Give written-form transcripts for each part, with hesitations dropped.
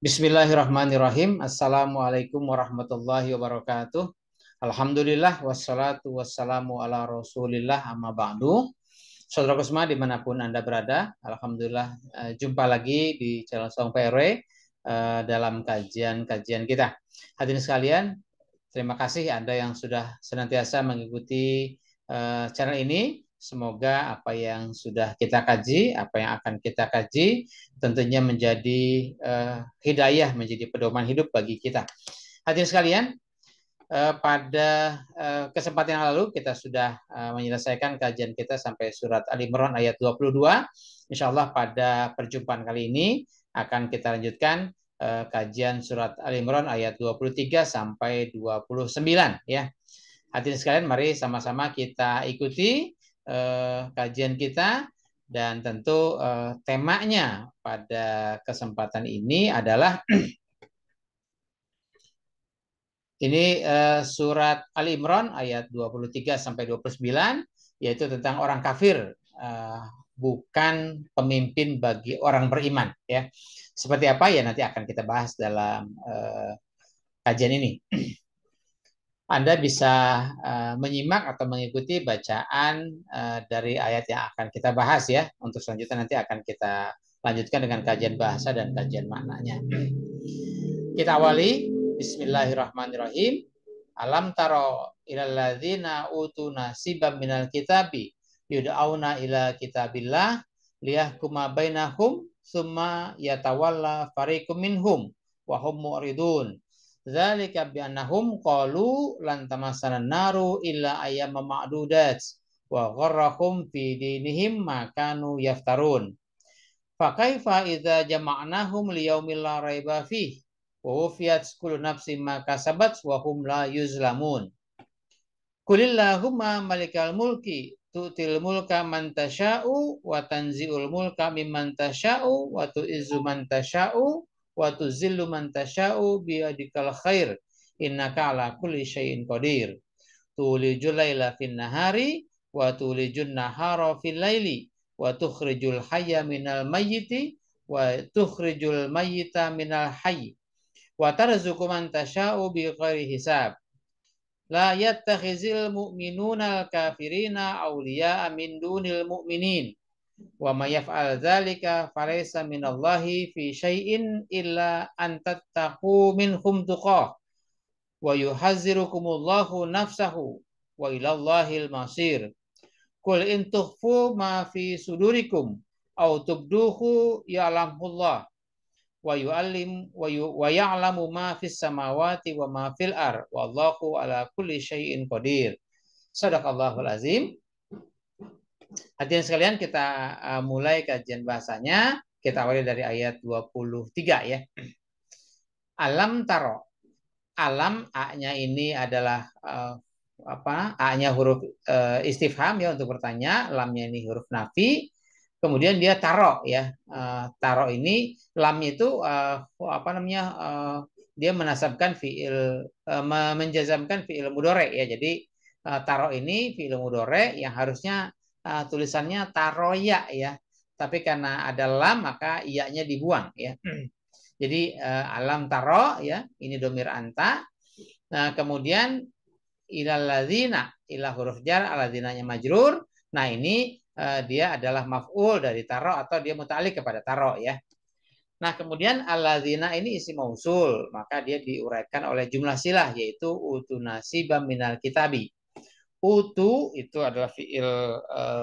Bismillahirrahmanirrahim. Assalamualaikum warahmatullahi wabarakatuh. Alhamdulillah wassalatu wassalamu ala rasulillah amma ba'du. Saudara Kusma dimanapun Anda berada, Alhamdulillah jumpa lagi di channel Song PRW dalam kajian-kajian kita. Hadirin sekalian, terima kasih Anda yang sudah senantiasa mengikuti channel ini. Semoga apa yang sudah kita kaji, apa yang akan kita kaji, tentunya menjadi hidayah, menjadi pedoman hidup bagi kita. Hadirin sekalian, pada kesempatan yang lalu kita sudah menyelesaikan kajian kita sampai surat Al-Imran ayat 22. Insya Allah pada perjumpaan kali ini akan kita lanjutkan kajian surat Al-Imran ayat 23 sampai 29 ya. Hadirin sekalian, mari sama-sama kita ikuti kajian kita, dan tentu temanya pada kesempatan ini adalah ini surat Al-Imran ayat 23 sampai 29, yaitu tentang orang kafir bukan pemimpin bagi orang beriman ya. Seperti apa ya nanti akan kita bahas dalam kajian ini. Anda bisa menyimak atau mengikuti bacaan dari ayat yang akan kita bahas ya. Untuk selanjutnya nanti akan kita lanjutkan dengan kajian bahasa dan kajian maknanya. Kita awali. Bismillahirrahmanirrahim. Alam taro ilal ladzina utu nasiban minal kitabi yud'auna ila kitabillah liyahkuma bainahum summa yatawalla fariqum minhum wa hum mu'ridun. Dzalika bi annahum qalu lan tamassana naru illa ayyama ma'dudat wa gharrahum fi dinihim ma kanu yaftarun. Fa kaifa idza jama'nahum liyaumil la raiba fihi wa wufiyat kullu nafsin ma kasabat wa hum la yuzlamun. Qulillahumma malikal mulki tu'til mulka man tasha'u wa tanzi'ul mulka mimman tasha'u wa tu'izzu man tasha'u wa tuzillu man tasha'u biyadikal khair innaka ala kulli syai'in qadir. Tulijul laila fin nahari wa tulijun nahara fil laili wa tukhrijul hayya minal mayyiti wa tukhrijul mayyita minal hayy wa tarzuqu man tasha'u bi ghairi hisab. La yattakhizil mu'minuna al-kafirina awliya'a min dunil mu'minin. Wa may yaf'al dzalika falaysa minallahi fi syai'in illa an tattaqu minhum tuqah wa yuhazzirukumullahu nafsahu wa ilallahil masir. Qul in tukhfu ma fi sudurikum aw tubduhu ya'lamullah wa yu'allim wa ya'lamu ma fis samawati wa ma fil ar wallahu ala kulli syai'in qadir. Shadaqallahul azim. Hadirin sekalian, kita mulai kajian bahasanya. Kita awali dari ayat 23 ya. Alam taro. Alam, A-nya ini adalah A-nya huruf istifham ya untuk bertanya, lamnya ini huruf nafi. Kemudian dia taro ya. Taro ini lamnya itu dia menasabkan fiil, menjazamkan fiil mudhari ya. Jadi taro ini fiil mudhari yang harusnya tulisannya taroya ya, tapi karena ada lam maka iya-nya dibuang ya. Jadi alam taro ya, ini domir anta. Nah, kemudian ilal ladzina, ila huruf jar, aladzinanya majrur. Nah, ini dia adalah maf'ul dari taro atau dia muta'alliq kepada taro ya. Nah, kemudian alladzina ini isi mausul, maka dia diuraikan oleh jumlah silah yaitu utu nasibam minal kitabi. Utu itu adalah fiil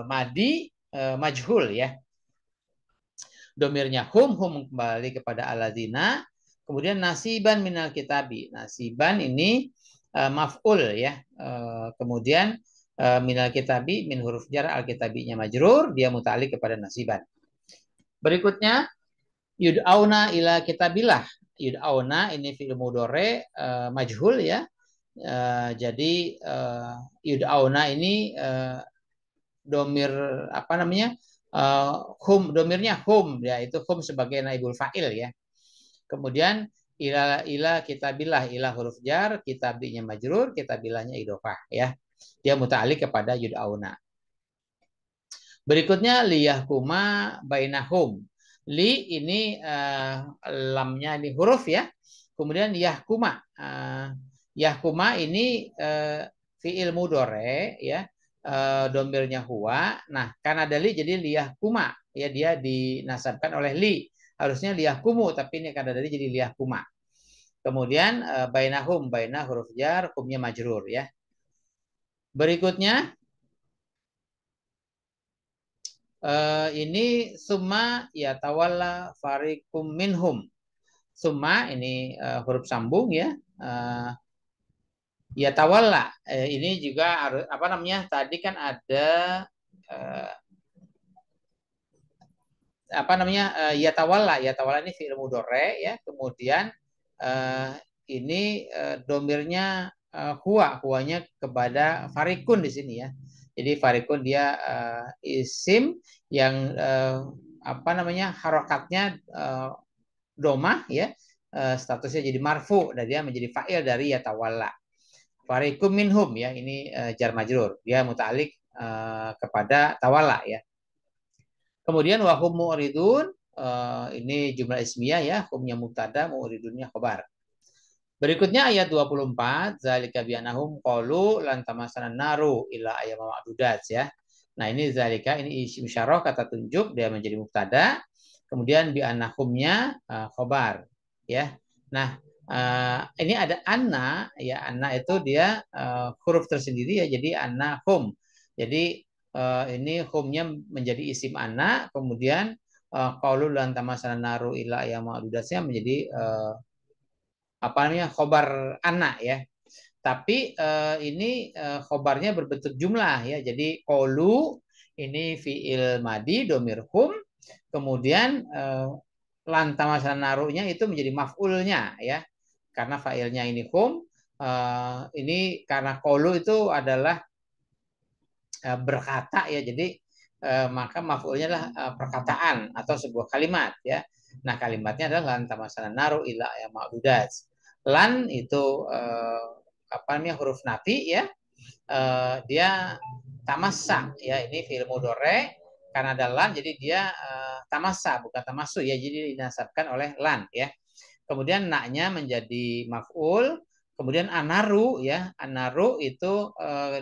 madi majhul ya. Domirnya hum kembali kepada alladzina. Kemudian nasiban minal kitabi. Nasiban ini maf'ul ya. Kemudian minal kitabi, min huruf jar, al kitabinya majrur, dia muta'alliq kepada nasiban. Berikutnya yud'auna ila kitabillah. Yud'auna ini fiil mudhari majhul ya. Jadi yud'auna ini domir hum, domirnya hum ya, itu hum sebagai naibul fa'il ya. Kemudian ila kitabillah, ila huruf jar, kitabinya majrur, kitabillahnya idhofah ya. Dia muta'alliq kepada yud'auna. Berikutnya liyahkuma bainahum. Li ini lamnya ini huruf ya. Kemudian yahkuma. Yahkuma ini fiil mudore ya. Domirnya huwa. Nah, karena ada li jadi liyahkuma ya, dia dinasabkan oleh li. Harusnya liyahkumu tapi ini karena dari jadi liyahkuma. Kemudian bainahum, bainah huruf jar, humnya majrur ya. Berikutnya ini summa ya tawalla farikum minhum. Summa ini huruf sambung ya. Ya tawalla ini juga harus apa namanya? Tadi kan ada apa namanya? Ya tawalla ini fi'il mudhari ya. Kemudian ini domirnya huwanya kepada farikun di sini ya. Jadi farikun dia isim yang apa namanya? Harokatnya domah ya, statusnya jadi marfu dan dia menjadi fa'il dari yatawalla. Farikum minhum ya, ini jar majrur, dia muta'alliq kepada tawalla ya. Kemudian wahum mu'ridun, ini jumlah ismiyah ya, humnya mubtada, mu'ridunnya khabar. Berikutnya ayat 24, zalika bi'annahum qalu lan tamassana naru illa ayyama ma'dudat ya. Nah, ini zalika ini isim isyarah kata tunjuk, dia menjadi mubtada. Kemudian bi'annahumnya khabar ya. Nah, ini ada anna ya, anna itu dia huruf tersendiri ya, jadi anna hum. Jadi ini humnya menjadi isim anna, kemudian qaulu lan tamassana naru illa ayyama ma'dudatnya menjadi apa namanya khobar anak ya. Tapi ini khobarnya berbentuk jumlah ya. Jadi qaulu ini fiil madi domir hum, kemudian lantamasan naruhnya itu menjadi maf'ulnya ya. Karena failnya ini hum, ini karena qaulu itu adalah berkata ya. Jadi maka maf'ulnya adalah perkataan atau sebuah kalimat ya. Nah, kalimatnya adalah lan tamasana naru ila ya ma'budat. Lan itu apa namanya huruf nafi ya. Dia tamassa ya, ini fi'il mudhari karena ada lan jadi dia tamassa bukan tamassu ya, jadi dinasabkan oleh lan ya. Kemudian naknya menjadi maf'ul. Kemudian anaru ya, anaru itu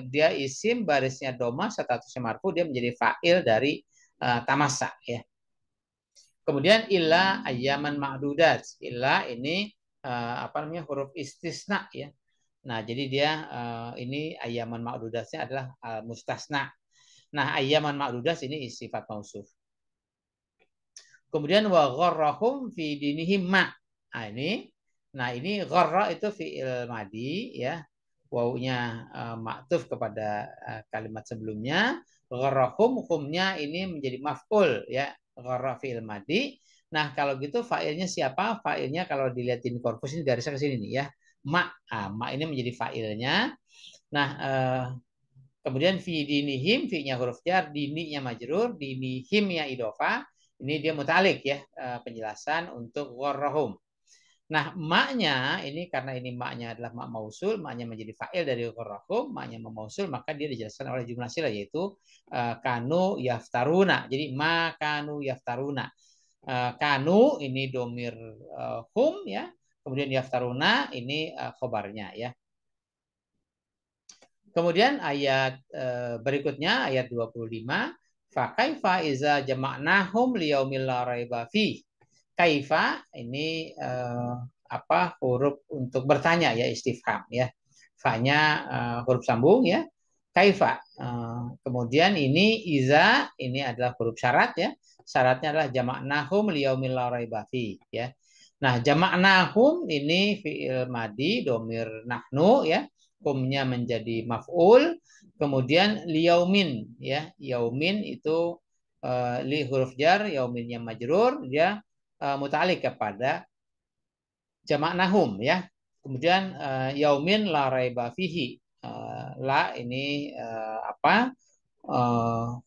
dia isim barisnya doma statusnya marfu, dia menjadi fa'il dari tamassa ya. Kemudian illa ayyaman ma'dudat. Illa ini apa namanya huruf istisna ya. Nah, jadi dia ini ayyaman ma'dudatnya adalah mustasna. Nah, ayyaman ma'dudat ini sifat mausuf. Kemudian wa gharrahum fi dinihim ma. Nah, ini gharra itu fi'il madi ya. Wawunya maktuf kepada kalimat sebelumnya. Gharrahum humnya ini menjadi maf'ul ya. Gharra fi'il madi. Nah, kalau gitu fa'ilnya siapa? Fa'ilnya kalau dilihatin korpus ini garisnya ke sini nih ya. Ma. Ma ini menjadi fa'ilnya. Nah, kemudian fi dinihim, fi-nya huruf jar, dini-nya majrur, dinihim-nya idhofah. Ini dia mutalik ya, penjelasan untuk gharrahum. Nah, maknya ini karena ini maknya adalah mak mausul, maknya menjadi fa'il dari gharrahum, maknya memausul, maka dia dijelaskan oleh jumlah sila yaitu kanu yaftaruna. Jadi ma kanu yaftaruna. Kanu ini domir hum ya, kemudian yaftaruna ini khobarnya ya. Kemudian ayat berikutnya ayat 25, fa kaifa iza jama'nahum liyaumil la raiba fi. Kaifa ini apa huruf untuk bertanya ya, istifham ya. Fa-nya huruf sambung ya. Kaifa. Kemudian ini iza ini adalah huruf syarat ya. Syaratnya adalah jama'nahum liyaumil la raiba fi ya. Nah, jama'nahum ini fi'il madi domir nahnu ya. Humnya menjadi maf'ul, kemudian liyaumin ya, yaumin itu li huruf jar, yauminnya majrur, dia muta'alliq kepada jamak nahum ya. Kemudian yaumin la raiba fihi, la ini apa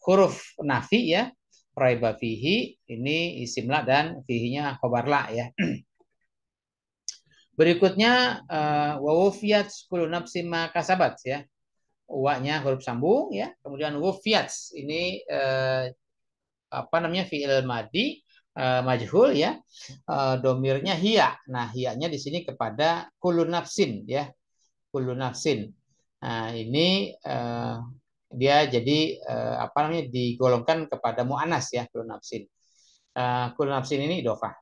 huruf nafi ya, raiba fihi ini isim la dan fihinya khobar la ya. Berikutnya wa wufiyat kullu nafsin ma kasabat ya. Wa-nya huruf sambung ya. Kemudian wufiyat ini apa namanya fi'il madi majhul ya, domirnya hiya. Nah, hiyanya di sini kepada kullu nafsin ya, kullu nafsin. Nah, ini dia jadi apa namanya, digolongkan kepada mu'anas ya, kullu nafsin. Kullu nafsin ini idhofah.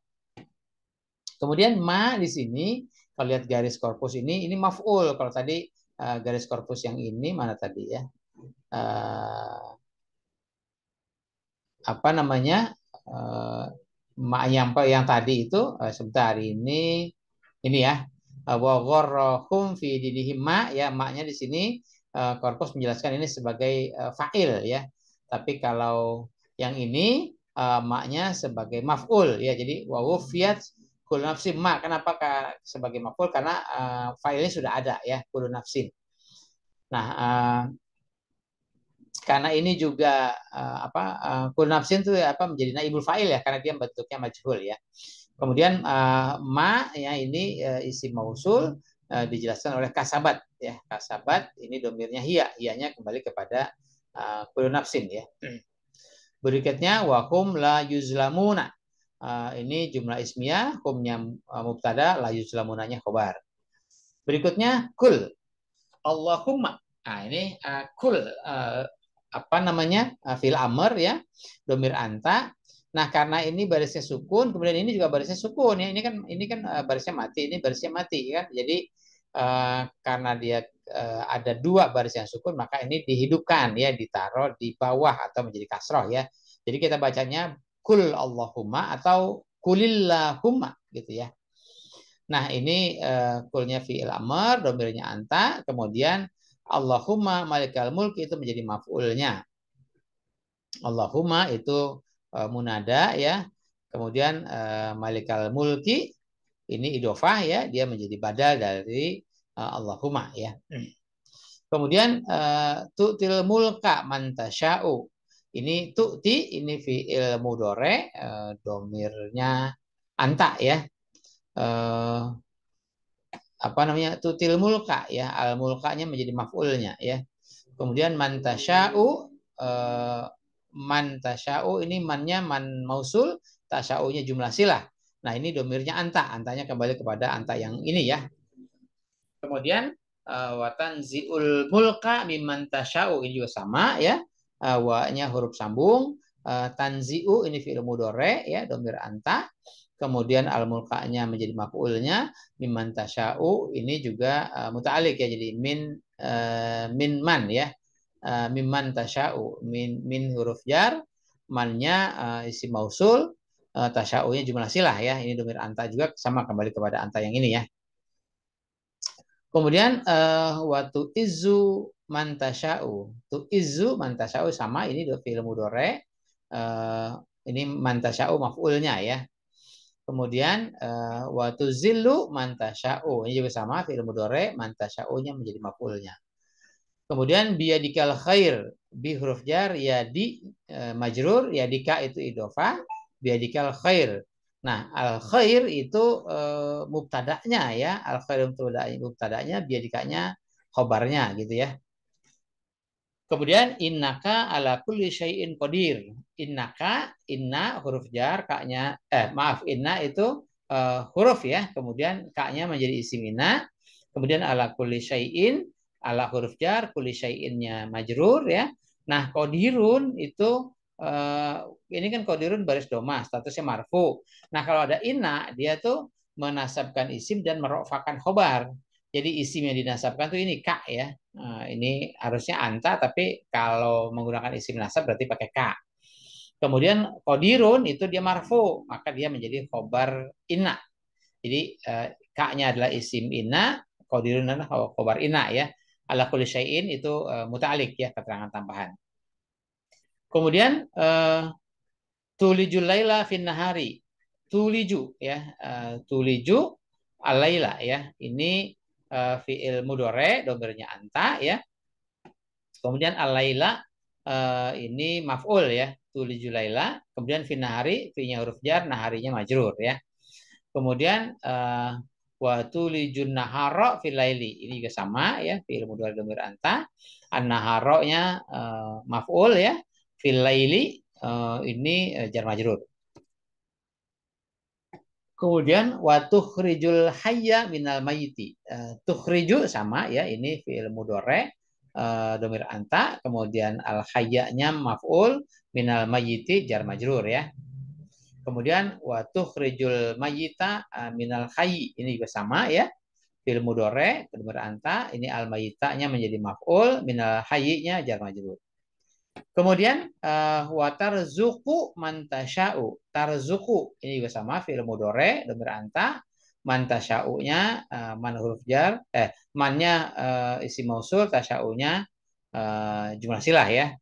Kemudian ma di sini kalau lihat garis korpus ini maf'ul. Kalau tadi garis korpus yang ini mana tadi ya? Apa namanya? Ma yang tadi itu sebentar ini ya. Wa gharrahum fi dinihim ma ya, maknya di sini korpus menjelaskan ini sebagai fa'il ya. Tapi kalau yang ini maknya sebagai maf'ul ya. Jadi wa wufiyat kullu nafsin ma. Kenapa sebagai maf'ul? Karena fa'ilnya sudah ada ya, kullu nafsin. Nah, karena ini juga kullu nafsin itu menjadi naibul fa'il ya, karena dia bentuknya majhul ya. Kemudian ma ya ini isim mausul dijelaskan oleh kasabat ya. Kasabat ini domirnya hiya, hiyanya kembali kepada kullu nafsin ya. Berikutnya wahum la yuzlamuna. Ini jumlah ismiyah, humnya mubtada, la yuzlamunanya khobar. Berikutnya kul. Allahumma. Nah, ini kul apa namanya? Fil amr ya, domir anta. Nah, karena ini barisnya sukun, kemudian ini juga barisnya sukun ya. Ini kan barisnya mati, ini barisnya mati kan. Jadi karena dia ada dua baris yang sukun, maka ini dihidupkan ya, ditaruh di bawah atau menjadi kasroh ya. Jadi kita bacanya kul Allahumma atau kulillahumma gitu ya. Nah, ini kulnya fi'il amr, domirnya anta, kemudian Allahumma malikal mulk itu menjadi maf'ulnya. Allahumma itu munada ya. Kemudian malikal mulki ini idofah ya, dia menjadi badal dari Allahumma ya. Kemudian tu'til mulka man tasya'u. Ini tu'ti, ini fi'il mudhari, domirnya anta ya. Apa namanya? Tu'til mulka ya, al mulkanya menjadi maf'ulnya ya. Kemudian man tasya'u, man tasya'u ini mannya man mausul, tasya'unya jumlah silah. Nah, ini domirnya anta, antanya kembali kepada anta yang ini ya. Kemudian watanziul mulka mimman tasya'u, ini juga sama ya. Wa-nya huruf sambung. Tanzi'u ini fi'il mudhari ya, domir anta. Kemudian al mulkanya menjadi maf'ulnya, mimman tasya'u ini juga muta'alliq ya, jadi min man ya. Mimman tasya'u, min huruf jar, mannya isim mausul, tasya'unya jumlah silah ya. Ini domir anta juga sama kembali kepada anta yang ini ya. Kemudian waktu izu mantasya'u. Tu izu mantasya'u sama, ini fi'il mudhari. Ini mantasya'u maf'ulnya ya. Kemudian waktu zillu mantasya'u. Ini juga sama, fi'il mudhari, mantasya'unya menjadi maf'ulnya. Kemudian biyadikal khair, bi huruf jar, yadi majrur, yadika itu idhofah, biyadikal khair. Nah, al khair itu mubtada'nya ya, al khair mubtada'nya, biadikanya khobarnya gitu ya. Kemudian innaka ala kulli syai'in qadir. Innaka, inna huruf jar, kaknya inna itu huruf ya, kemudian kaknya menjadi isim inna. Kemudian ala kulli syai'in, ala huruf jar, kulli syai'innya majrur ya. Nah, qadirun itu ini kan qadirun baris doma, statusnya marfu. Nah, kalau ada inna, dia tuh menasabkan isim dan merofakkan khobar. Jadi isim yang dinasabkan tuh ini kak ya. Nah, ini harusnya anta, tapi kalau menggunakan isim nasab berarti pakai kak. Kemudian qadirun itu dia marfu, maka dia menjadi khobar inna. Jadi kaknya adalah isim inna, qadirun adalah khobar inna ya. Ala kulli syai'in itu muta'alliq ya, keterangan tambahan. Kemudian tulijul laila fin nahari. Tuliju ya, tuliju alaila ya. Ini fi'il mudhari, domirnya anta ya. Kemudian alaila ini maf'ul ya, tuliju laila. Kemudian fin nahari, fi-nya huruf jar, naharinya majrur ya. Kemudian wa tulijun nahara fil laili. Ini juga sama ya, fi'il mudhari domir anta. An-nahara-nya maf'ul ya. Fil laili ini jar majrur. Kemudian wa tukhrijul hayya minal mayyiti. Tukhriju sama ya, ini fi'il mudhari domir anta, kemudian al hayyanya maf'ul, minal mayyiti jar majrur ya. Kemudian wa tukhrijul mayyita minal hayyi, ini juga sama ya. Fi'il mudhari domir anta, ini al mayyitanya menjadi maf'ul, minal hayyinya jar majrur. Kemudian wa tarzuqu man tasya'u. Tarzuqu ini juga sama fi'il mudhari domir anta, man tasya'unya man huruf jar, mannya isim mausul, tasya'unya jumlah silah ya.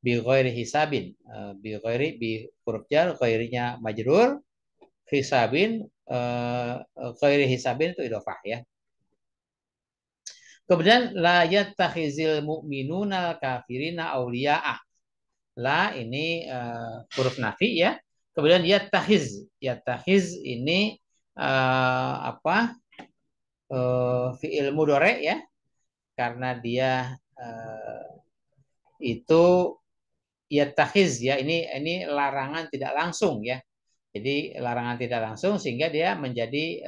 Bi ghairi hisabin. Bi ghairi bi huruf jar, ghairinya majrur, hisabin ghairi hisabin itu idhofah ya. Kemudian la yattakhizil mu'minuna kafirina auliya'a. La ini huruf nafi ya. Kemudian yattahiz. Yattahiz ini fi'il mudhari ya. Karena dia itu yattahiz ya. Ini larangan tidak langsung ya. Jadi larangan tidak langsung sehingga dia menjadi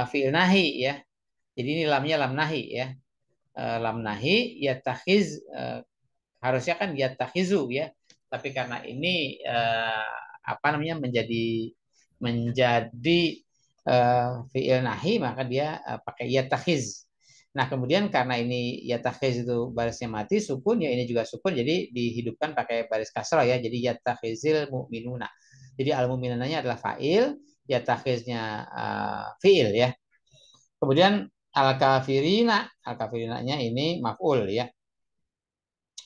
fi'il nahi ya. Jadi ini lamnya lam nahi ya. Lam nahi yattahiz harusnya kan yattahizu ya, tapi karena ini menjadi fi'il nahi, maka dia pakai yattahiz. Nah kemudian karena ini yattahiz itu barisnya mati sukun ya, ini juga sukun, jadi dihidupkan pakai baris kasrah ya, jadi yattahizil mu'minuna. Jadi al mu'minunanya adalah fa'il, yattahiznya fi'il ya. Kemudian al kafirinanya ini maf'ul ya.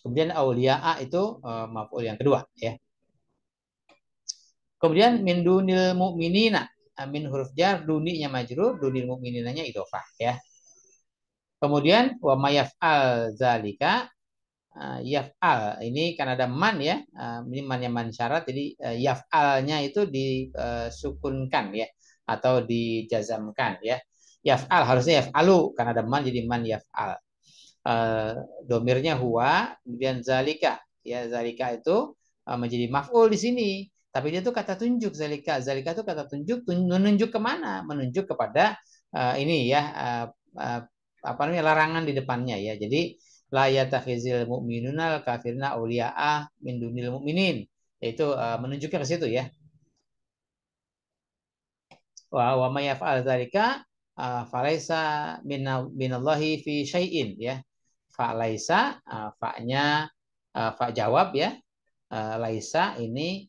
Kemudian auliya'a itu maf'ul yang kedua ya. Kemudian min dunil mu'minina, min huruf jar, duninya majrur, dunil mu'mininanya idhofah ya. Kemudian wa mayaf'al zalika, yaf'al ini kan ada man ya, ini man yang man syarat, jadi yaf'alnya itu disukunkan ya atau dijazamkan ya. Yaf'al harusnya yaf'alu, karena ada man jadi man yaf'al. Domirnya huwa, kemudian zalika ya, zalika itu menjadi maf'ul di sini, tapi dia tuh kata tunjuk. Zalika itu kata tunjuk, menunjuk kemana? Menunjuk kepada ini ya, larangan di depannya ya. Jadi la yatakhizil mu'minuna kafirina auliya'a min dunil mu'minin, itu menunjuknya ke situ ya. Wa may yaf'al zalika falaisa minallahi fi syai'in ya. Fa'laisa, fa'nya fa jawab ya. Laisa ini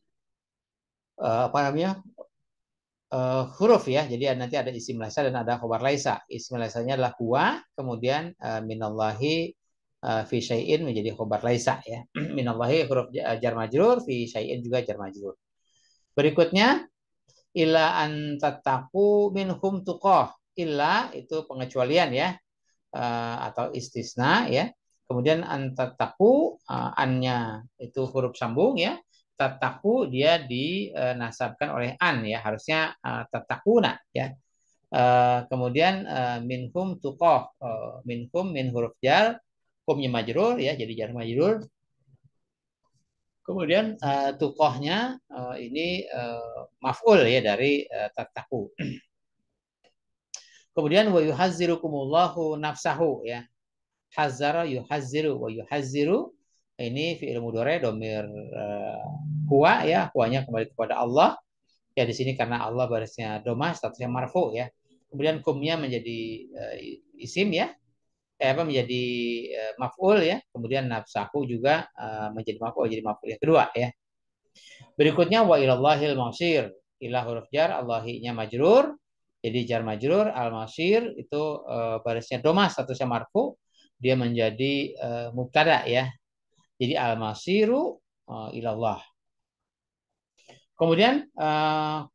huruf ya. Jadi nanti ada isim laisa dan ada khabar laisa. Isim laisanya adalah huwa, kemudian minallahi fi syai'in menjadi khabar laisa ya. Minallahi huruf jar majrur, fi syai'in juga jar majrur. Berikutnya illa an tattaqu minhum tuqah. Illa itu pengecualian ya. Atau istisna ya. Kemudian antataku, annya itu huruf sambung ya. Tataku dia dinasabkan oleh an ya, harusnya tatakuna ya. Kemudian minhum tuqah, minhum min huruf jar, humnya majrur ya, jadi jar majrur. Kemudian tuqahnya ini maf'ul ya dari tataku. Kemudian wa yuhazzirukumullahu nafsahu ya. Hazzara yuhazziru, wa yuhazziru ini fi'il mudhari domir huwa ya, huwanya kembali kepada Allah. Ya di sini karena Allah barisnya doma, statusnya marfu ya. Kemudian kumnya menjadi isim ya. Menjadi maf'ul ya. Kemudian nafsahu juga menjadi maf'ul, jadi maf'ul yang kedua ya. Berikutnya wa ilallahil masir. Ilah huruf jar, Allahinya majrur. Jadi jar majrur, al-masir itu barisnya doma, statusnya marfu. Dia menjadi mubtada ya. Jadi al-masiru ilallah. Kemudian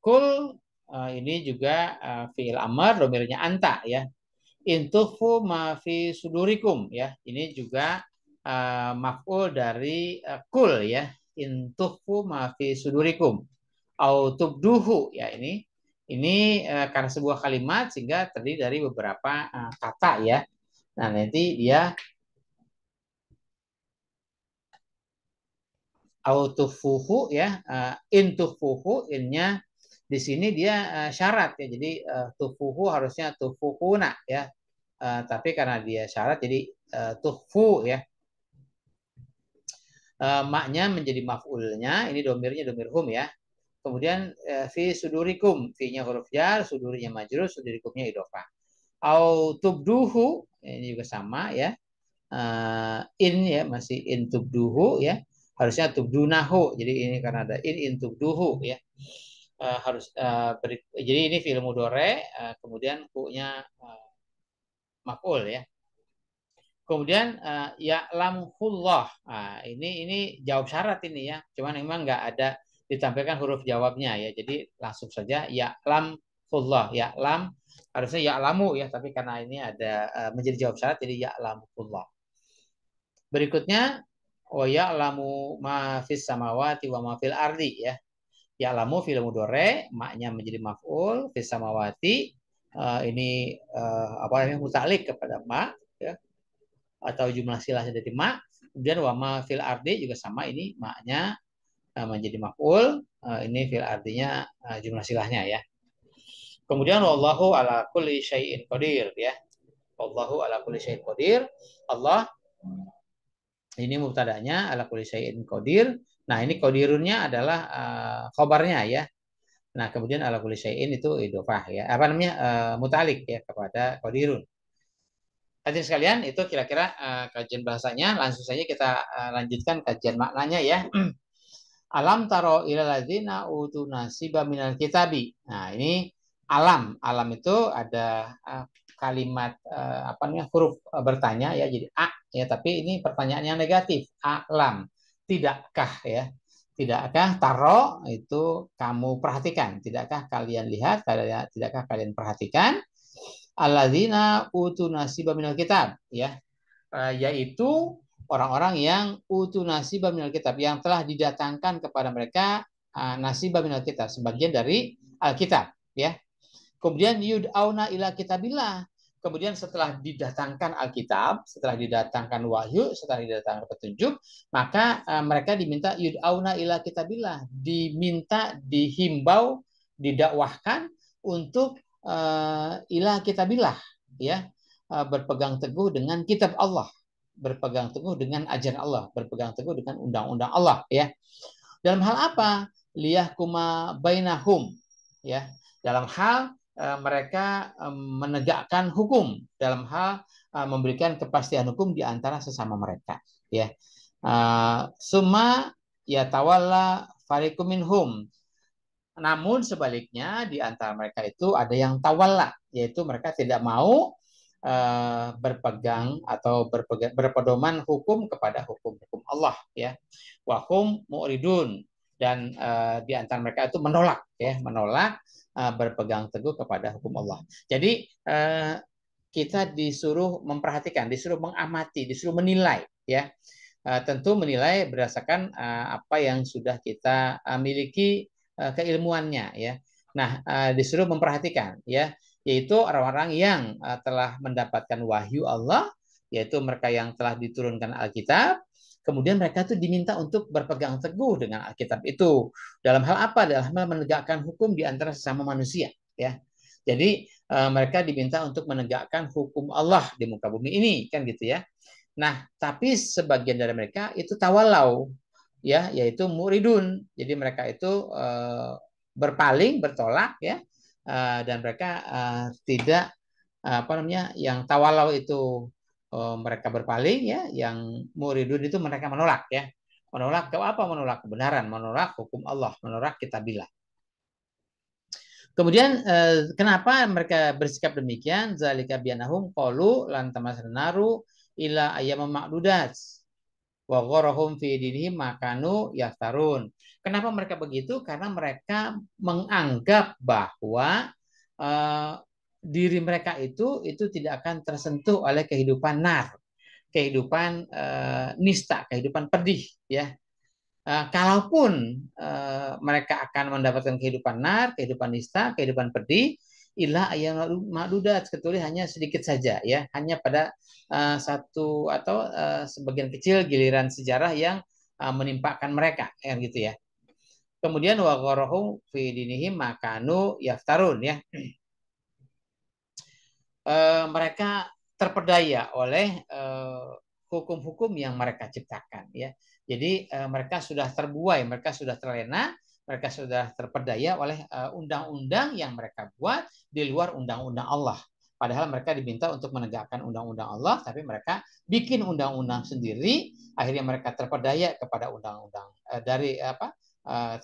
kul ini juga fi'il amr, domirnya anta ya. Intufu ma fi sudurikum ya. Ini juga maf'ul dari kul ya. Intufu ma fi sudurikum. Au tubduhu ya ini. Ini karena sebuah kalimat sehingga terdiri dari beberapa kata ya. Nah, nanti dia autufuhu ya, intufuhu innya di sini dia syarat ya. Jadi tufuhu harusnya tufuhuna ya. Tapi karena dia syarat jadi tufu ya. Maknya menjadi maf'ulnya, ini domirnya domir hum ya. Kemudian fi sudurikum, fi-nya huruf jar, sudurinya majrur, sudurikumnya idhofah. Au tubduhu, ini juga sama ya. In ya, masih in tubduhu ya. Harusnya tubdunahu. Jadi ini karena ada in tubduhu ya. Jadi ini fi'il mudhari, kemudian hu-nya maf'ul ya. Kemudian ya'lamullah. Ini jawab syarat ini ya. Cuman memang nggak ada ditampilkan huruf jawabnya ya. Jadi langsung saja ya'lamullah. Ya'lam harusnya ya'lamu ya, tapi karena ini ada menjadi jawab syarat jadi ya'lamullah. Berikutnya wa ya'lamu ma fis samawati wa ma fil ardi ya. Ya'lamu fi'il mudhari, maknya menjadi maf'ul, fis samawati ini apa namanya muta'alliq kepada ma ya, atau jumlah silahnya dari ma. Kemudian wama fil ardi juga sama, ini maknya menjadi maf'ul, ini fil ardinya jumlah silahnya ya. Kemudian wallahu ala kulli syai'in qadir ya. Wallahu ala kulli syai'in qadir. Allah ini mubtadanya ala kulli syai'in qadir. Nah, ini qadirunnya adalah khobarnya ya. Nah, kemudian ala kulli syai'in itu idhofah ya. Apa namanya? Muta'alliq ya kepada qadirun. Hadirin sekalian, itu kira-kira kajian bahasanya. Langsung saja kita lanjutkan kajian maknanya ya. Alam taro ilal ladzina utu nasiba minal kitabi. Nah, ini alam. Alam itu ada kalimat apa namanya? Huruf bertanya ya, jadi a ya, tapi ini pertanyaan yang negatif. Alam. Tidakkah ya? Tidakkah taro itu kamu perhatikan? Tidakkah kalian lihat? Tidakkah kalian perhatikan? Alladzina utu nasiba minal kitab ya, yaitu orang-orang yang utu nasiba minal kitab, yang telah didatangkan kepada mereka nasiba minal kitab, sebagian dari Alkitab ya. Kemudian yud'auna ila kitabillah, kemudian setelah didatangkan Alkitab, setelah didatangkan wahyu, setelah didatangkan petunjuk, maka mereka diminta yud'auna ila kitabillah, diminta, dihimbau, didakwahkan untuk ila kitabillah ya, berpegang teguh dengan kitab Allah, berpegang teguh dengan ajaran Allah, berpegang teguh dengan undang-undang Allah ya. Dalam hal apa? Liyahkuma bainahum ya, dalam hal mereka menegakkan hukum, dalam hal memberikan kepastian hukum di antara sesama mereka ya. Summa yatawalla fariqum minhum, namun sebaliknya di antara mereka itu ada yang tawalla, yaitu mereka tidak mau berpegang atau berpedoman hukum kepada hukum-hukum Allah ya. Wahum mu'ridun, dan di antara mereka itu menolak ya, menolak berpegang teguh kepada hukum Allah. Jadi kita disuruh memperhatikan, disuruh mengamati, disuruh menilai ya. Tentu menilai berdasarkan apa yang sudah kita miliki keilmuannya ya. Nah, disuruh memperhatikan ya, yaitu orang-orang yang telah mendapatkan wahyu Allah, yaitu mereka yang telah diturunkan Alkitab. Kemudian mereka itu diminta untuk berpegang teguh dengan Alkitab itu. Dalam hal apa? Dalam hal menegakkan hukum di antara sesama manusia ya. Jadi mereka diminta untuk menegakkan hukum Allah di muka bumi ini kan gitu ya. Nah, tapi sebagian dari mereka itu tawalau ya, yaitu muridun. Jadi mereka itu berpaling, bertolak ya, dan mereka tidak apa namanya, yang tawalau itu mereka berpaling ya, yang muridun itu mereka menolak ya. Menolak ke apa? Menolak kebenaran, menolak hukum Allah, menolak kitabillah. Kemudian kenapa mereka bersikap demikian? Zalika bianahum qalu lan tamassan naru ila ayyam ma'dudat wa gharahum fi dinihim makanu yaftarun. Kenapa mereka begitu? Karena mereka menganggap bahwa diri mereka itu tidak akan tersentuh oleh kehidupan nar, kehidupan nista, kehidupan pedih ya. Kalaupun mereka akan mendapatkan kehidupan nar, kehidupan nista, kehidupan pedih, ilah ayam ma'dudat, kecuali hanya sedikit saja ya, hanya pada satu atau sebagian kecil giliran sejarah yang menimpakan mereka gitu ya. Kemudian wa gharahu fi dinihim makanu yaftarun ya. Mereka terpedaya oleh hukum-hukum yang mereka ciptakan ya. Jadi mereka sudah terbuai, mereka sudah terlena, mereka sudah terpedaya oleh undang-undang yang mereka buat di luar undang-undang Allah. Padahal mereka diminta untuk menegakkan undang-undang Allah, tapi mereka bikin undang-undang sendiri. Akhirnya mereka terpedaya kepada undang-undang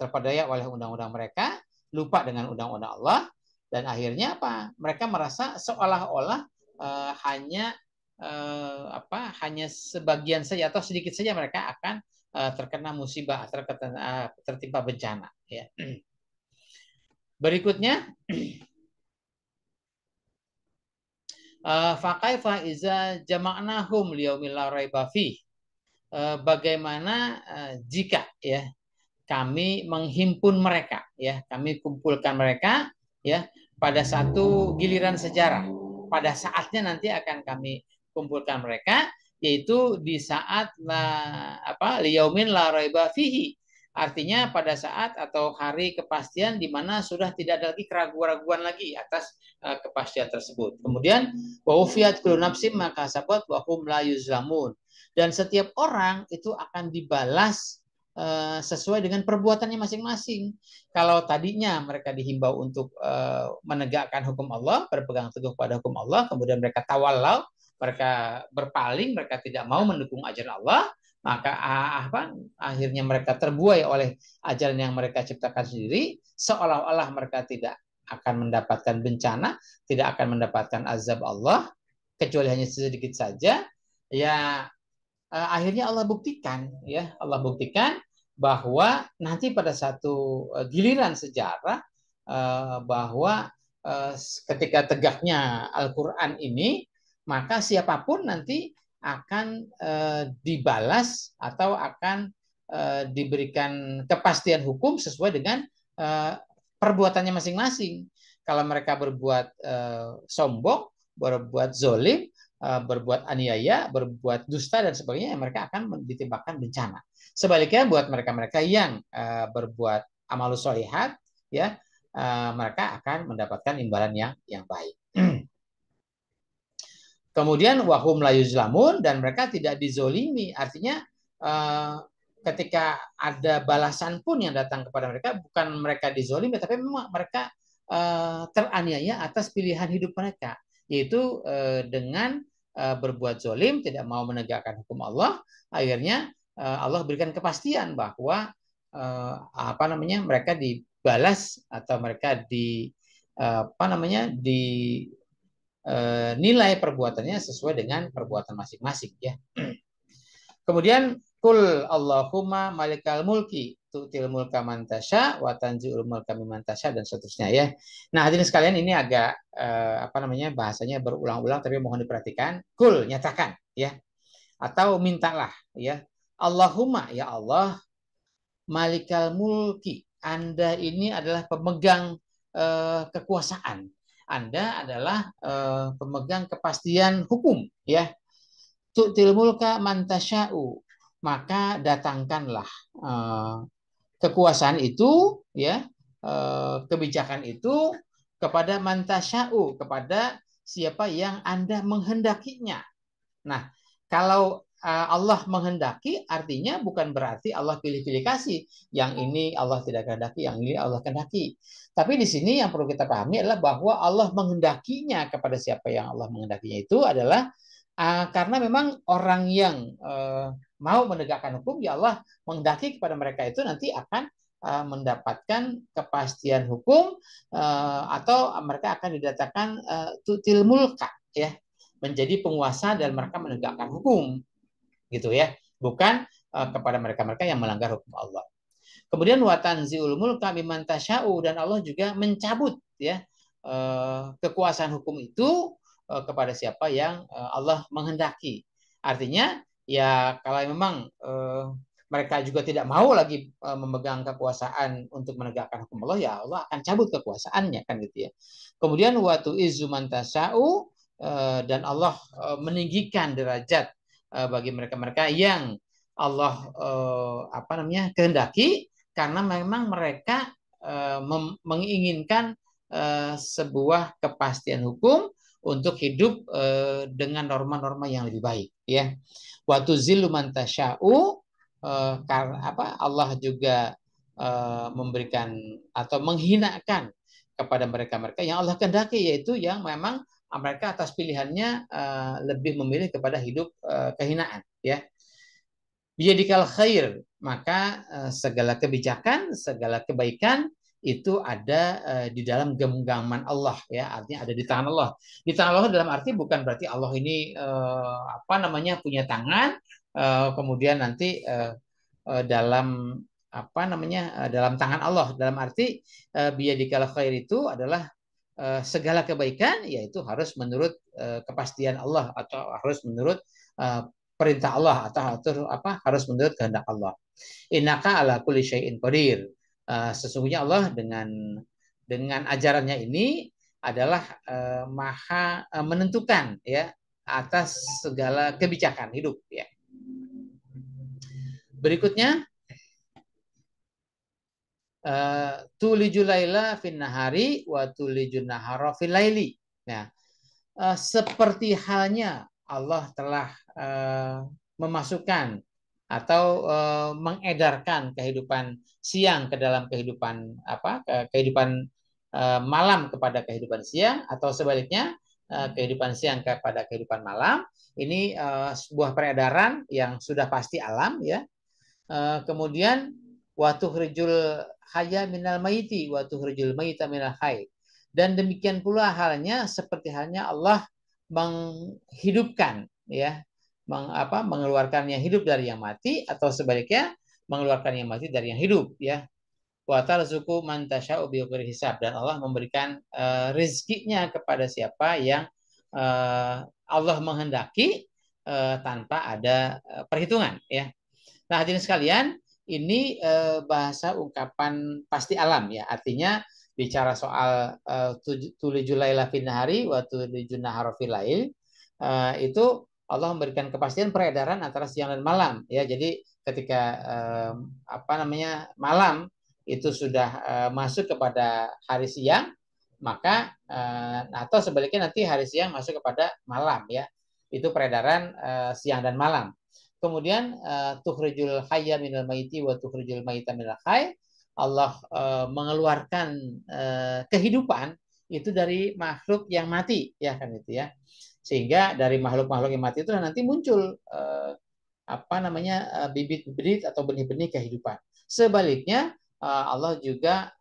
terpedaya oleh undang-undang mereka, lupa dengan undang-undang Allah, dan akhirnya apa? Mereka merasa seolah-olah hanya hanya sebagian saja atau sedikit saja mereka akan terkena musibah, tertimpa bencana. Ya. Berikutnya, fakaifa iza jama'nahum liyaumil la raiba fi. Bagaimana jika ya kami menghimpun mereka ya, kami kumpulkan mereka ya pada satu giliran sejarah. Pada saatnya nanti akan kami kumpulkan mereka, yaitu di saat liyaumin la raiba fihi. Artinya pada saat atau hari kepastian di mana sudah tidak ada lagi keraguan-raguan lagi atas kepastian tersebut. Kemudian wa ufiyat kullu nafsin ma kasabat wa hum la yuzlamun. Dan setiap orang itu akan dibalas sesuai dengan perbuatannya masing-masing. Kalau tadinya mereka dihimbau untuk menegakkan hukum Allah, berpegang teguh pada hukum Allah, kemudian mereka tawallau, mereka berpaling, mereka tidak mau mendukung ajaran Allah, maka akhirnya mereka terbuai oleh ajaran yang mereka ciptakan sendiri, seolah-olah mereka tidak akan mendapatkan bencana, tidak akan mendapatkan azab Allah, kecuali hanya sedikit saja. Ya, akhirnya Allah buktikan bahwa nanti pada satu giliran sejarah bahwa ketika tegaknya Al-Qur'an ini, maka siapapun nanti akan dibalas atau akan diberikan kepastian hukum sesuai dengan perbuatannya masing-masing. Kalau mereka berbuat sombong, berbuat zolim, berbuat aniaya, berbuat dusta dan sebagainya, mereka akan ditimpakan bencana. Sebaliknya buat mereka-mereka yang berbuat amalus sholihat, ya mereka akan mendapatkan imbalan yang baik. Kemudian wahum la yuzlamun, dan mereka tidak dizolimi. Artinya ketika ada balasan pun yang datang kepada mereka, bukan mereka dizolimi, tapi memang mereka teraniaya atas pilihan hidup mereka, yaitu dengan berbuat zolim, tidak mau menegakkan hukum Allah. Akhirnya Allah berikan kepastian bahwa mereka dibalas atau mereka nilai perbuatannya sesuai dengan perbuatan masing-masing ya. Kemudian kul Allahumma malikal mulki tu'til mulka man tasya wa tanzi'ul mulka mimman tasya, dan seterusnya ya. Nah, hadirin sekalian, ini agak bahasanya berulang-ulang, tapi mohon diperhatikan. Kul, nyatakan ya, atau mintalah ya. Allahumma, ya Allah, malikal mulki, Anda ini adalah pemegang kekuasaan. Anda adalah pemegang kepastian hukum ya. Tu'til mulka man tasya'u, maka datangkanlah kekuasaan itu ya, kebijakan itu kepada man tasya'u, kepada siapa yang Anda menghendakinya. Nah, kalau Allah menghendaki, artinya bukan berarti Allah pilih-pilih kasih. Yang ini Allah tidak kehendaki, yang ini Allah kehendaki. Tapi di sini yang perlu kita pahami adalah bahwa Allah menghendakinya kepada siapa yang Allah menghendakinya itu adalah karena memang orang yang mau menegakkan hukum, ya Allah menghendaki kepada mereka itu nanti akan mendapatkan kepastian hukum, atau mereka akan didatangkan tutil mulka ya, menjadi penguasa dan mereka menegakkan hukum gitu ya, bukan kepada mereka-mereka yang melanggar hukum Allah. Kemudian watanziul mulka mimman tasya'u, dan Allah juga mencabut ya kekuasaan hukum itu kepada siapa yang Allah menghendaki. Artinya ya, kalau memang mereka juga tidak mau lagi memegang kekuasaan untuk menegakkan hukum Allah, ya Allah akan cabut kekuasaannya kan gitu ya. Kemudian watu izzu man tasya'u, dan Allah meninggikan derajat bagi mereka-mereka yang Allah kehendaki, karena memang mereka menginginkan sebuah kepastian hukum untuk hidup dengan norma-norma yang lebih baik, ya. Wa tuzillu man tasya'u, karena apa? Allah juga memberikan atau menghinakan kepada mereka-mereka yang Allah kehendaki, yaitu yang memang mereka atas pilihannya lebih memilih kepada hidup kehinaan, ya. Biyadikal khair, maka segala kebijakan, segala kebaikan itu ada di dalam genggaman Allah, ya, artinya ada di tangan Allah. Di tangan Allah dalam arti bukan berarti Allah ini apa namanya punya tangan, kemudian nanti dalam apa namanya dalam tangan Allah, dalam arti biyadikal khair itu adalah segala kebaikan, yaitu harus menurut kepastian Allah atau harus menurut perintah Allah atau apa harus menurut kehendak Allah. Innaka ala kulli syai'in qadir. Sesungguhnya Allah dengan ajarannya ini adalah maha menentukan, ya, atas segala kebijakan hidup, ya. Berikutnya tulijul laila fin nahari wa tulijun nahara fil laili. Nah, seperti halnya Allah telah memasukkan atau mengedarkan kehidupan siang ke dalam kehidupan apa kehidupan malam kepada kehidupan siang, atau sebaliknya kehidupan siang kepada kehidupan malam. Ini sebuah peredaran yang sudah pasti alam, ya. Kemudian watu hrijul haya minal maiti watu hrijul maita minal hayy. Dan demikian pula halnya seperti halnya Allah menghidupkan, ya, mengeluarkan yang hidup dari yang mati, atau sebaliknya mengeluarkan yang mati dari yang hidup, ya. Wa tarzuqu man tasya'u bighairi hisab, dan Allah memberikan rezekinya kepada siapa yang Allah menghendaki tanpa ada perhitungan, ya. Nah, hadirin sekalian, ini bahasa ungkapan pasti alam, ya. Artinya bicara soal tulijul laila fin nahari wa tulijun nahara fil lail, itu Allah memberikan kepastian peredaran antara siang dan malam, ya. Jadi ketika apa namanya malam itu sudah masuk kepada hari siang, maka atau sebaliknya nanti hari siang masuk kepada malam, ya. Itu peredaran siang dan malam. Kemudian tukhrijul hayya minal maiti wa tukhrijul maita minal hayy. Allah mengeluarkan kehidupan itu dari makhluk yang mati, ya kan itu, ya. Sehingga dari makhluk-makhluk yang mati itu nanti muncul apa namanya bibit-bibit atau benih-benih kehidupan. Sebaliknya Allah juga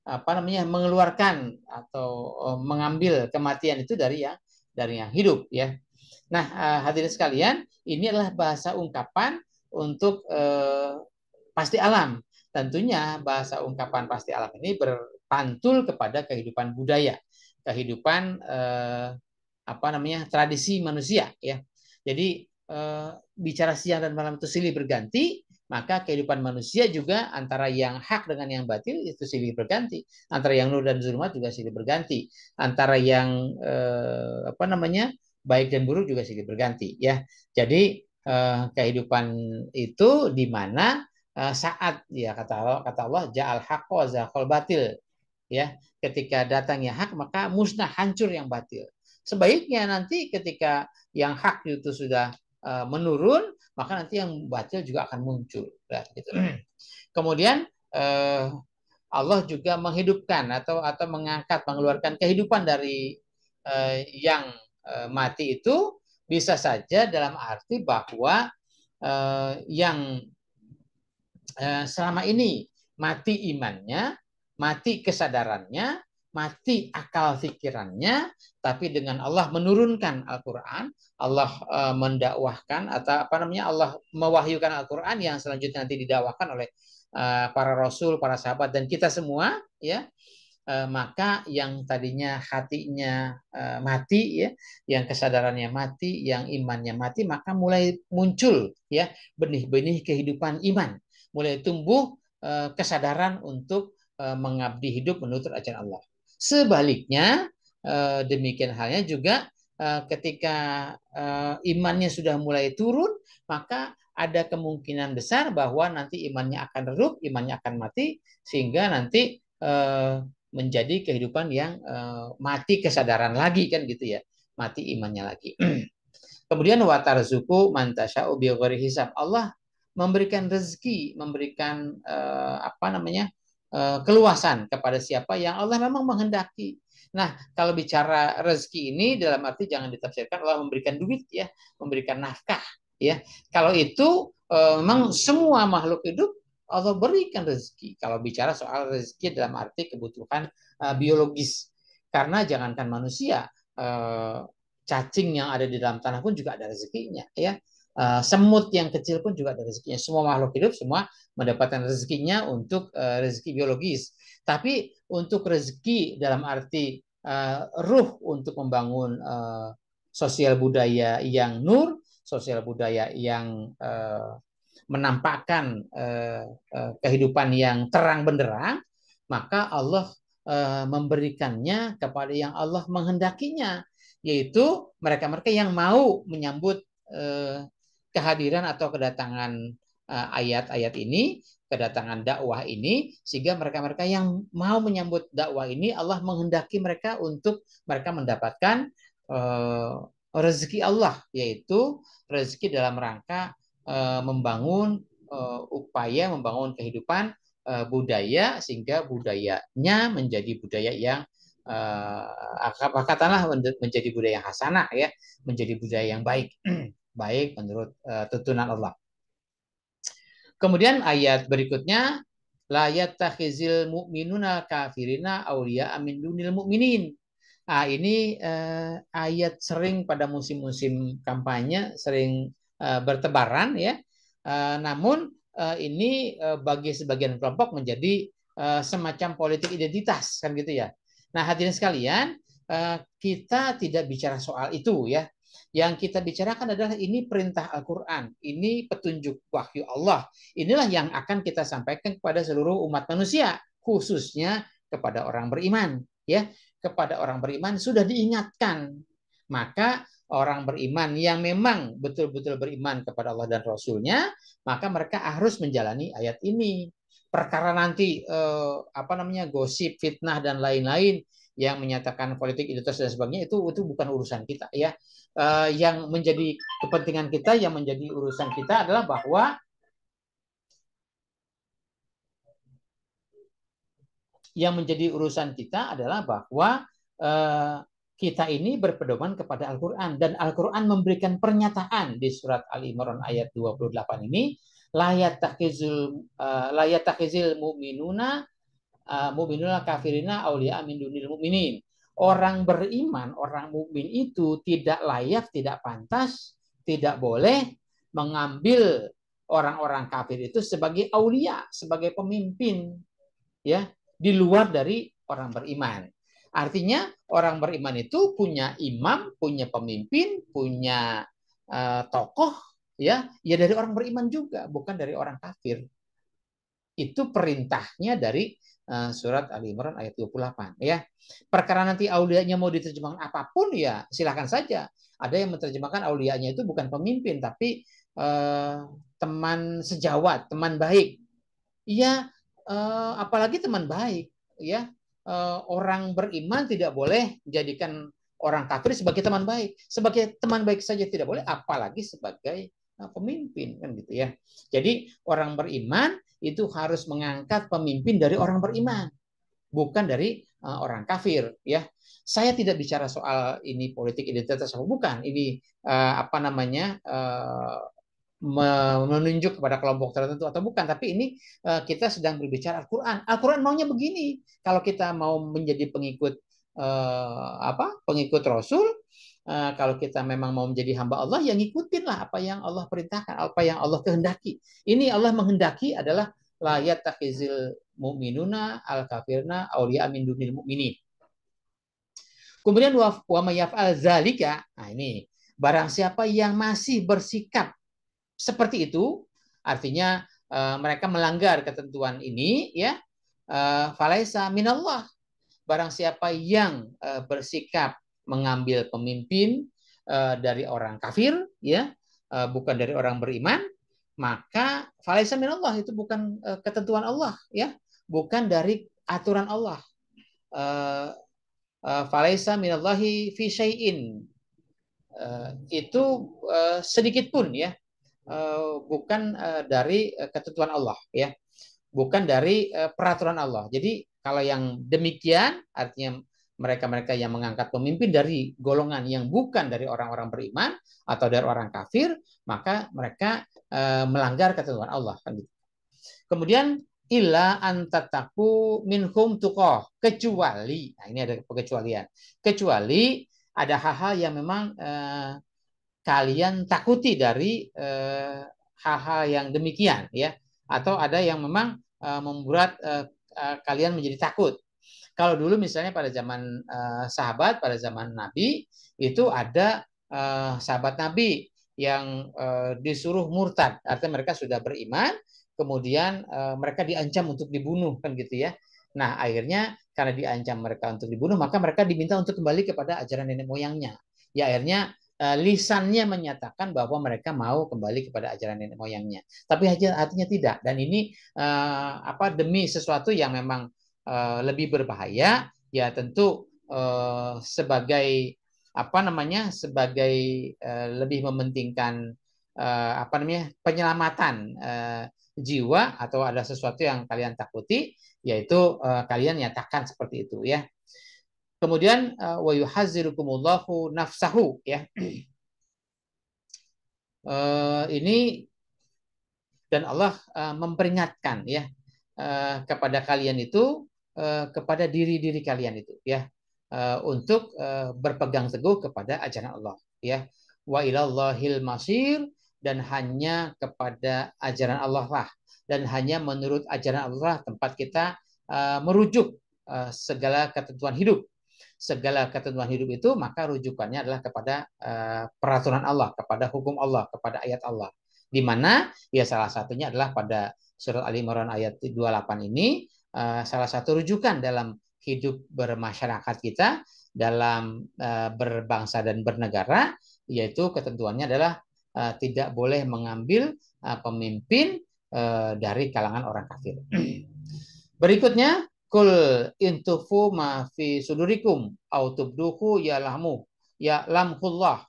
apa namanya mengeluarkan atau mengambil kematian itu dari yang hidup, ya. Nah, hadirin sekalian, ini adalah bahasa ungkapan untuk pasti alam. Tentunya bahasa ungkapan pasti alam ini berpantul kepada kehidupan budaya, kehidupan apa namanya tradisi manusia, ya. Jadi bicara siang dan malam itu silih berganti, maka kehidupan manusia juga antara yang hak dengan yang batil itu silih berganti, antara yang nur dan zulmat juga silih berganti, antara yang apa namanya baik dan buruk juga silih berganti, ya. Jadi kehidupan itu di mana saat, ya, kata Allah ja'al haqqa wa zaqal batil, ya, ketika datangnya hak maka musnah, hancur yang batil. Sebaiknya nanti ketika yang hak itu sudah menurun, maka nanti yang batil juga akan muncul, ya, gitu. Kemudian Allah juga menghidupkan atau mengangkat, mengeluarkan kehidupan dari yang mati itu bisa saja dalam arti bahwa yang selama ini mati imannya, mati kesadarannya, mati akal pikirannya, tapi dengan Allah menurunkan Al-Quran, Allah mendakwahkan atau apa namanya Allah mewahyukan Al-Quran yang selanjutnya nanti didakwahkan oleh para rasul, para sahabat dan kita semua, ya. Maka yang tadinya hatinya mati, ya, yang kesadarannya mati, yang imannya mati, maka mulai muncul, ya, benih-benih kehidupan iman, mulai tumbuh kesadaran untuk mengabdi hidup menurut ajaran Allah. Sebaliknya demikian halnya juga ketika imannya sudah mulai turun, maka ada kemungkinan besar bahwa nanti imannya akan redup, imannya akan mati, sehingga nanti menjadi kehidupan yang mati kesadaran lagi kan gitu ya, mati imannya lagi. Kemudian watarzuku mantasya'u bighairi hisab. Allah memberikan rezeki, memberikan keluasan kepada siapa yang Allah memang menghendaki. Nah, kalau bicara rezeki ini dalam arti jangan ditafsirkan Allah memberikan duit ya, memberikan nafkah ya. Kalau itu memang semua makhluk hidup Allah berikan rezeki. Kalau bicara soal rezeki dalam arti kebutuhan biologis. Karena jangankan manusia, cacing yang ada di dalam tanah pun juga ada rezekinya ya. Semut yang kecil pun juga ada rezekinya. Semua makhluk hidup semua mendapatkan rezekinya untuk rezeki biologis. Tapi untuk rezeki dalam arti ruh untuk membangun sosial budaya yang nur, sosial budaya yang menampakkan kehidupan yang terang benderang, maka Allah memberikannya kepada yang Allah menghendakinya, yaitu mereka-mereka yang mau menyambut kehadiran atau kedatangan ayat-ayat ini, kedatangan dakwah ini, sehingga mereka-mereka yang mau menyambut dakwah ini Allah menghendaki mereka untuk mereka mendapatkan rezeki Allah, yaitu rezeki dalam rangka membangun upaya membangun kehidupan budaya, sehingga budayanya menjadi budaya yang katakanlah menjadi budaya yang hasanah ya, menjadi budaya yang baik baik menurut tuntunan Allah. Kemudian ayat berikutnya, la yattakhizil mu'minuna kafirina auliya min dunil mu'minin. Nah, ini ayat sering pada musim-musim kampanye sering bertebaran ya. Namun ini bagi sebagian kelompok menjadi semacam politik identitas kan gitu ya. Nah, hadirin sekalian, kita tidak bicara soal itu ya. Yang kita bicarakan adalah ini perintah Al-Quran, ini petunjuk wahyu Allah. Inilah yang akan kita sampaikan kepada seluruh umat manusia, khususnya kepada orang beriman. Ya, kepada orang beriman sudah diingatkan. Maka orang beriman yang memang betul-betul beriman kepada Allah dan Rasulnya, maka mereka harus menjalani ayat ini. Perkara nanti gosip, fitnah dan lain-lain yang menyatakan politik identitas dan sebagainya itu bukan urusan kita ya. Yang menjadi kepentingan kita, yang menjadi urusan kita adalah bahwa kita ini berpedoman kepada Al-Quran, dan Al-Quran memberikan pernyataan di surat Al-Imran ayat 28 ini, la yattakhizil mu'minuna kafirina auliya min dunil mu'minin. Orang beriman, orang mukmin itu tidak layak, tidak pantas, tidak boleh mengambil orang-orang kafir itu sebagai aulia, sebagai pemimpin ya, di luar dari orang beriman. Artinya orang beriman itu punya imam, punya pemimpin, punya tokoh ya dari orang beriman juga, bukan dari orang kafir. Itu perintahnya dari surat Ali Imran ayat 28 ya. Perkara nanti aulianya mau diterjemahkan apapun ya silakan saja. Ada yang menerjemahkan aulianya itu bukan pemimpin tapi teman sejawat, teman baik. Iya, apalagi teman baik ya. Orang beriman tidak boleh menjadikan orang kafir sebagai teman baik. Sebagai teman baik saja tidak boleh, apalagi sebagai pemimpin kan gitu ya. Jadi orang beriman itu harus mengangkat pemimpin dari orang beriman, bukan dari orang kafir ya. Saya tidak bicara soal ini politik identitas atau bukan. Ini menunjuk kepada kelompok tertentu atau bukan, tapi ini kita sedang berbicara Al-Quran. Al-Quran maunya begini. Kalau kita mau menjadi pengikut pengikut Rasul, kalau kita memang mau menjadi hamba Allah, ya ngikutinlah apa yang Allah perintahkan, apa yang Allah kehendaki. Ini Allah menghendaki adalah la yattakhizil mu'minuna al-kafirna auliya min dunil mu'minin. Kemudian wa may yaf'al zalika, nah ini barang siapa yang masih bersikap seperti itu, artinya mereka melanggar ketentuan ini ya, falaisa minallah. Barang siapa yang bersikap mengambil pemimpin dari orang kafir ya, bukan dari orang beriman, maka falaisa minallah, itu bukan ketentuan Allah, ya, bukan dari aturan Allah. Falaisa minallahi fi syai'in, itu sedikit pun, ya, bukan dari ketentuan Allah, ya, bukan dari peraturan Allah. Jadi kalau yang demikian artinya mereka-mereka yang mengangkat pemimpin dari golongan yang bukan dari orang-orang beriman atau dari orang kafir, maka mereka melanggar ketentuan Allah, kan gitu. Kemudian illa antataku minhum tuqah, kecuali, nah ini ada pengecualian, kecuali ada hal-hal yang memang kalian takuti dari hal-hal yang demikian, ya, atau ada yang memang membuat kalian menjadi takut. Kalau dulu misalnya pada zaman sahabat, pada zaman Nabi, itu ada sahabat Nabi yang disuruh murtad, artinya mereka sudah beriman, kemudian mereka diancam untuk dibunuh, kan gitu, ya. Nah, akhirnya karena diancam mereka untuk dibunuh, maka mereka diminta untuk kembali kepada ajaran nenek moyangnya. Ya, akhirnya lisannya menyatakan bahwa mereka mau kembali kepada ajaran nenek moyangnya, tapi hatinya tidak. Dan ini demi sesuatu yang memang lebih berbahaya, ya tentu sebagai sebagai lebih mementingkan penyelamatan jiwa, atau ada sesuatu yang kalian takuti, yaitu kalian nyatakan seperti itu, ya. Kemudian wa yuhazzirukumullahu nafsahu, ya. Ini dan Allah memperingatkan, ya, kepada kalian itu, kepada diri-diri kalian itu, ya, untuk berpegang teguh kepada ajaran Allah, ya. Wa ilallahil masir, dan hanya kepada ajaran Allah lah, dan hanya menurut ajaran Allah tempat kita merujuk segala ketentuan hidup. Segala ketentuan hidup itu maka rujukannya adalah kepada peraturan Allah, kepada hukum Allah, kepada ayat Allah. Di mana ya salah satunya adalah pada surat Ali Imran ayat 28 ini, salah satu rujukan dalam hidup bermasyarakat kita, dalam berbangsa dan bernegara, yaitu ketentuannya adalah tidak boleh mengambil pemimpin dari kalangan orang kafir. Berikutnya, kul intufu ma fi sudurikum au tubduhu ya'lamullah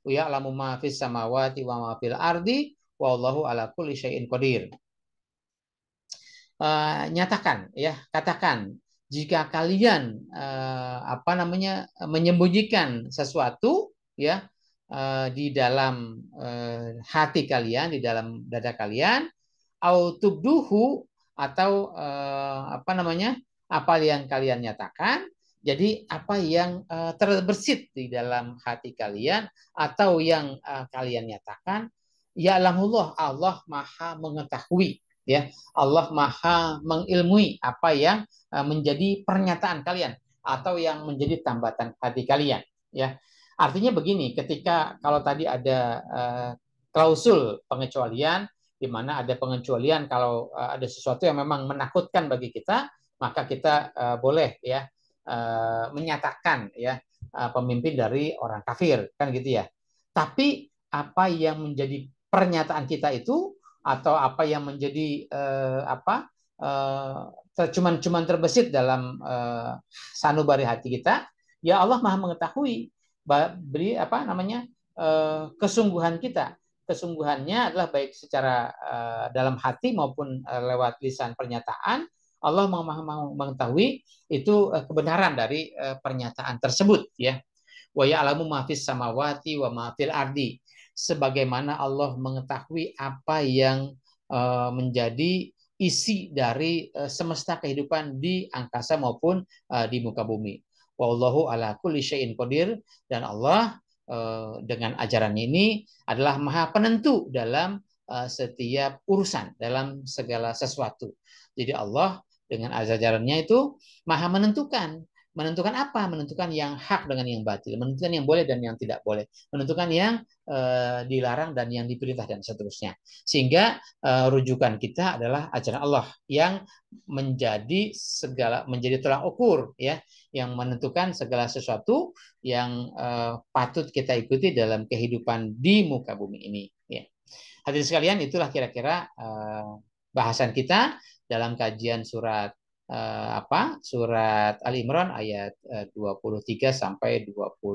ya'lamu ma fis samawati wa ma fil ardi wallahu ala kulli syai'in qadir. Nyatakan, ya, katakan, jika kalian menyembunyikan sesuatu, ya, di dalam hati kalian, di dalam dada kalian, au tubduhu, atau apa yang kalian nyatakan, jadi apa yang terbersit di dalam hati kalian atau yang kalian nyatakan, ya alamullah, Allah maha mengetahui, ya, Allah maha mengilmui apa yang menjadi pernyataan kalian atau yang menjadi tambatan hati kalian, ya. Artinya begini, ketika kalau tadi ada klausul pengecualian, di mana ada pengecualian kalau ada sesuatu yang memang menakutkan bagi kita, maka kita boleh, ya, menyatakan, ya, pemimpin dari orang kafir, kan gitu, ya. Tapi apa yang menjadi pernyataan kita itu, atau apa yang menjadi cuman terbesit dalam sanubari hati kita, ya Allah maha mengetahui beri kesungguhan kita. Kesungguhannya adalah baik secara dalam hati maupun lewat lisan pernyataan. Allah mengetahui itu kebenaran dari pernyataan tersebut, ya. Wa ya'lamu ma fis samawati wa ma fil ardi, sebagaimana Allah mengetahui apa yang menjadi isi dari semesta kehidupan di angkasa maupun di muka bumi. Wallahu ala kulli syai'in qadir, dan Allah dengan ajarannya ini adalah maha penentu dalam setiap urusan, dalam segala sesuatu. Jadi Allah dengan ajarannya itu maha menentukan. Menentukan apa? Menentukan yang hak dengan yang batil, menentukan yang boleh dan yang tidak boleh, menentukan yang dilarang dan yang diperintah, dan seterusnya. Sehingga rujukan kita adalah ajaran Allah yang menjadi tolak ukur, ya, yang menentukan segala sesuatu yang patut kita ikuti dalam kehidupan di muka bumi ini, ya. Hadirin sekalian, itulah kira-kira bahasan kita dalam kajian surat Surat Ali Imran ayat 23 sampai 29.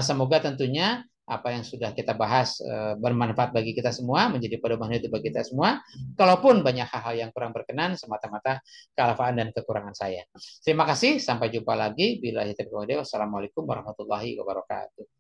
Semoga tentunya apa yang sudah kita bahas bermanfaat bagi kita semua, menjadi pedoman hidup bagi kita semua. Kalaupun banyak hal-hal yang kurang berkenan, semata-mata kealfaan dan kekurangan saya. Terima kasih, sampai jumpa lagi. Wassalamualaikum warahmatullahi wabarakatuh.